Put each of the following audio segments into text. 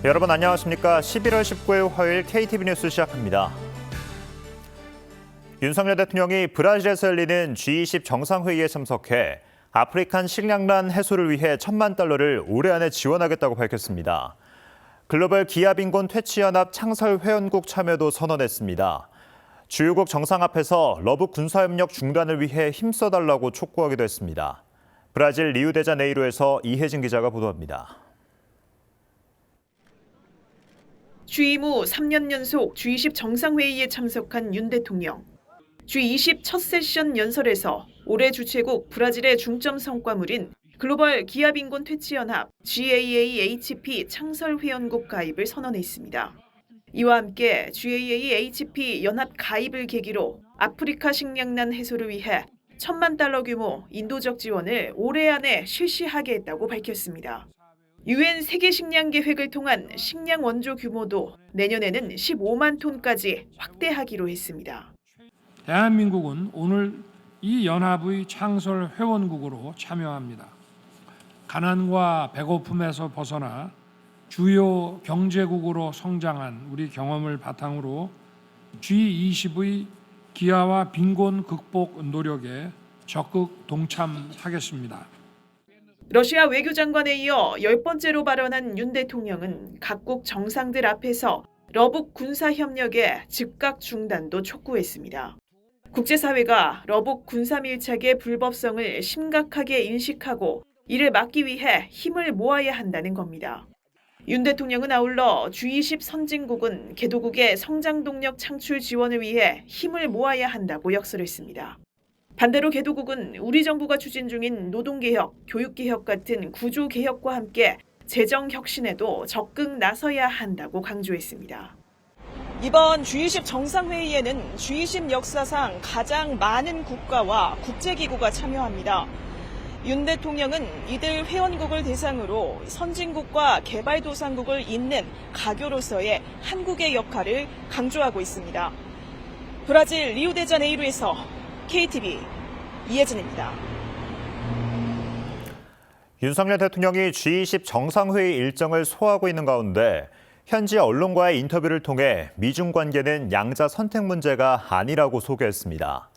여러분 안녕하십니까? 11월 19일 화요일 KTV 뉴스 시작합니다. 윤석열 대통령이 브라질에서 열리는 G20 정상회의에 참석해 아프리칸 식량난 해소를 위해 $10,000,000를 올해 안에 지원하겠다고 밝혔습니다. 글로벌 기아빈곤 퇴치연합 창설 회원국 참여도 선언했습니다. 주요국 정상 앞에서 러브 군사협력 중단을 위해 힘써달라고 촉구하기도 했습니다. 브라질 리우데자네이루에서 이혜진 기자가 보도합니다. 취임 후 3년 연속 G20 정상회의에 참석한 윤 대통령. G20 첫 세션 연설에서 올해 주최국 브라질의 중점 성과물인 글로벌 기아빈곤 퇴치연합 GAA-HP 창설 회원국 가입을 선언했습니다. 이와 함께 GAA-HP 연합 가입을 계기로 아프리카 식량난 해소를 위해 $10,000,000 규모 인도적 지원을 올해 안에 실시하겠다고 밝혔습니다. UN 세계 식량 계획을 통한 식량 원조 규모도 내년에는 15만 톤까지 확대하기로 했습니다. 대한민국은 오늘 이 연합의 창설 회원국으로 참여합니다. 가난과 배고픔에서 벗어나 주요 경제국으로 성장한 우리 경험을 바탕으로 G20의 기아와 빈곤 극복 노력에 적극 동참하겠습니다. 러시아 외교장관에 이어 10번째로 발언한 윤 대통령은 각국 정상들 앞에서 러북 군사협력의 즉각 중단도 촉구했습니다. 국제사회가 러북 군사밀착의 불법성을 심각하게 인식하고 이를 막기 위해 힘을 모아야 한다는 겁니다. 윤 대통령은 아울러 G20 선진국은 개도국의 성장 동력 창출 지원을 위해 힘을 모아야 한다고 역설했습니다. 반대로 개도국은 우리 정부가 추진 중인 노동개혁, 교육개혁 같은 구조개혁과 함께 재정혁신에도 적극 나서야 한다고 강조했습니다. 이번 G20 정상회의에는 G20 역사상 가장 많은 국가와 국제기구가 참여합니다. 윤 대통령은 이들 회원국을 대상으로 선진국과 개발도상국을 잇는 가교로서의 한국의 역할을 강조하고 있습니다. 브라질 리우데자네이루에서 KTV 이혜진입니다. 윤석열 대통령이 G20 정상회의 일정을 소화하고 있는 가운데 현지 언론과의 인터뷰를 통해 미중 관계는 양자 선택 문제가 아니라고 소개했습니다.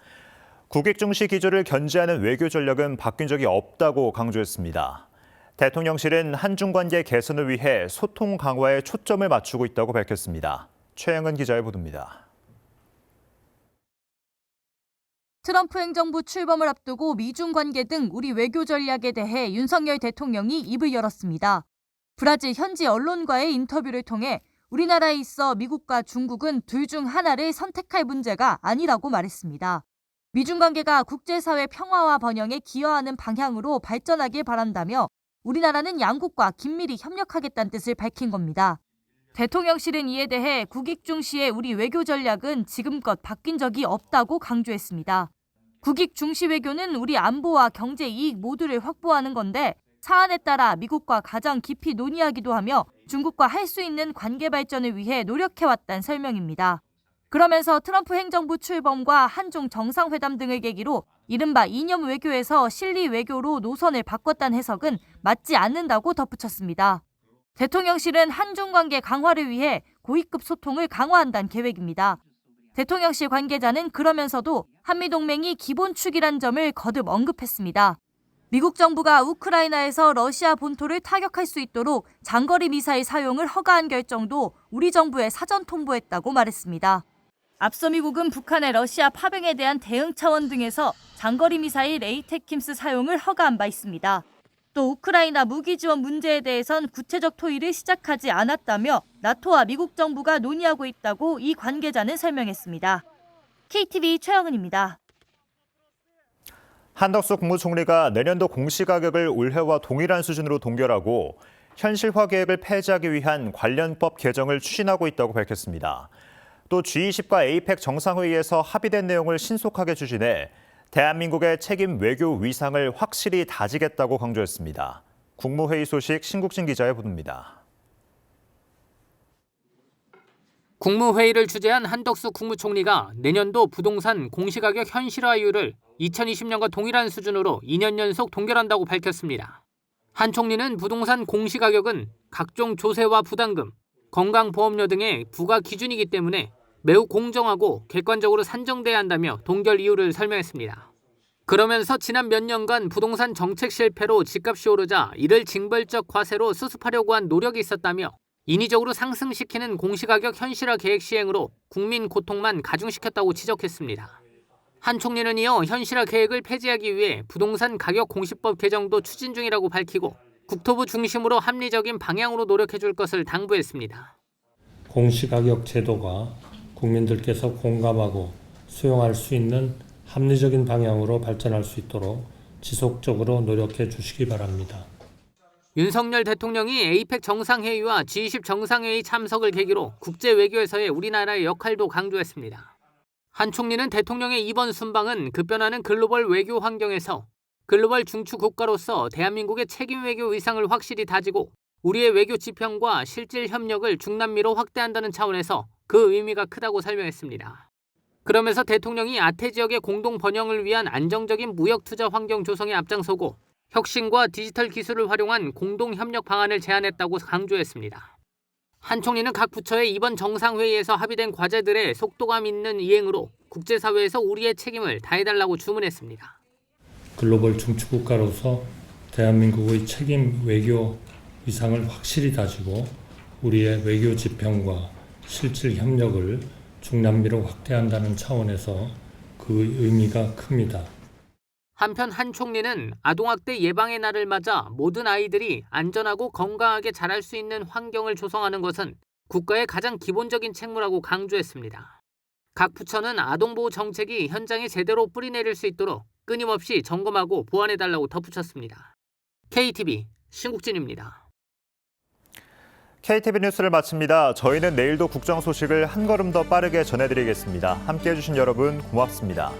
국익 중시 기조를 견지하는 외교 전략은 바뀐 적이 없다고 강조했습니다. 대통령실은 한중 관계 개선을 위해 소통 강화에 초점을 맞추고 있다고 밝혔습니다. 최영은 기자의 보도입니다. 트럼프 행정부 출범을 앞두고 미중 관계 등 우리 외교 전략에 대해 윤석열 대통령이 입을 열었습니다. 브라질 현지 언론과의 인터뷰를 통해 우리나라에 있어 미국과 중국은 둘 중 하나를 선택할 문제가 아니라고 말했습니다. 미중 관계가 국제사회 평화와 번영에 기여하는 방향으로 발전하길 바란다며 우리나라는 양국과 긴밀히 협력하겠다는 뜻을 밝힌 겁니다. 대통령실은 이에 대해 국익 중시의 우리 외교 전략은 지금껏 바뀐 적이 없다고 강조했습니다. 국익 중시 외교는 우리 안보와 경제 이익 모두를 확보하는 건데 사안에 따라 미국과 가장 깊이 논의하기도 하며 중국과 할 수 있는 관계 발전을 위해 노력해왔다는 설명입니다. 그러면서 트럼프 행정부 출범과 한중 정상회담 등을 계기로 이른바 이념 외교에서 실리 외교로 노선을 바꿨다는 해석은 맞지 않는다고 덧붙였습니다. 대통령실은 한중 관계 강화를 위해 고위급 소통을 강화한다는 계획입니다. 대통령실 관계자는 그러면서도 한미동맹이 기본축이란 점을 거듭 언급했습니다. 미국 정부가 우크라이나에서 러시아 본토를 타격할 수 있도록 장거리 미사일 사용을 허가한 결정도 우리 정부에 사전 통보했다고 말했습니다. 앞서 미국은 북한의 러시아 파병에 대한 대응 차원 등에서 장거리 미사일 에이테킴스 사용을 허가한 바 있습니다. 또 우크라이나 무기 지원 문제에 대해선 구체적 토의를 시작하지 않았다며 나토와 미국 정부가 논의하고 있다고 이 관계자는 설명했습니다. KTV 최영은입니다. 한덕수 국무총리가 내년도 공시가격을 올해와 동일한 수준으로 동결하고 현실화 계획을 폐지하기 위한 관련법 개정을 추진하고 있다고 밝혔습니다. 또 G20과 APEC 정상회의에서 합의된 내용을 신속하게 추진해 대한민국의 책임 외교 위상을 확실히 다지겠다고 강조했습니다. 국무회의 소식 신국진 기자의 보도입니다. 국무회의를 주재한 한덕수 국무총리가 내년도 부동산 공시가격 현실화율을 2020년과 동일한 수준으로 2년 연속 동결한다고 밝혔습니다. 한 총리는 부동산 공시가격은 각종 조세와 부담금, 건강보험료 등의 부과 기준이기 때문에 매우 공정하고 객관적으로 산정돼야 한다며 동결 이유를 설명했습니다. 그러면서 지난 몇 년간 부동산 정책 실패로 집값이 오르자 이를 징벌적 과세로 수습하려고 한 노력이 있었다며 인위적으로 상승시키는 공시가격 현실화 계획 시행으로 국민 고통만 가중시켰다고 지적했습니다. 한 총리는 이어 현실화 계획을 폐지하기 위해 부동산 가격 공시법 개정도 추진 중이라고 밝히고 국토부 중심으로 합리적인 방향으로 노력해줄 것을 당부했습니다. 공시가격 제도가 국민들께서 공감하고 수용할 수 있는 합리적인 방향으로 발전할 수 있도록 지속적으로 노력해 주시기 바랍니다. 윤석열 대통령이 에이펙 정상회의와 G20 정상회의 참석을 계기로 국제 외교에서의 우리나라의 역할도 강조했습니다. 한 총리는 대통령의 이번 순방은 급변하는 글로벌 외교 환경에서 글로벌 중추 국가로서 대한민국의 책임 외교 의상을 확실히 다지고 우리의 외교 지평과 실질 협력을 중남미로 확대한다는 차원에서 그 의미가 크다고 설명했습니다. 그러면서 대통령이 아태 지역의 공동 번영을 위한 안정적인 무역 투자 환경 조성에 앞장서고 혁신과 디지털 기술을 활용한 공동 협력 방안을 제안했다고 강조했습니다. 한 총리는 각 부처의 이번 정상회의에서 합의된 과제들의 속도감 있는 이행으로 국제사회에서 우리의 책임을 다해달라고 주문했습니다. 글로벌 중추국가로서 대한민국의 책임 외교 위상을 확실히 다지고 우리의 외교 지평과 실질 협력을 중남미로 확대한다는 차원에서 그 의미가 큽니다. 한편 한 총리는 아동학대 예방의 날을 맞아 모든 아이들이 안전하고 건강하게 자랄 수 있는 환경을 조성하는 것은 국가의 가장 기본적인 책무라고 강조했습니다. 각 부처는 아동보호 정책이 현장에 제대로 뿌리내릴 수 있도록 끊임없이 점검하고 보완해달라고 덧붙였습니다. KTV 신국진입니다. KTV 뉴스를 마칩니다. 저희는 내일도 국정 소식을 한 걸음 더 빠르게 전해드리겠습니다. 함께해 주신 여러분 고맙습니다.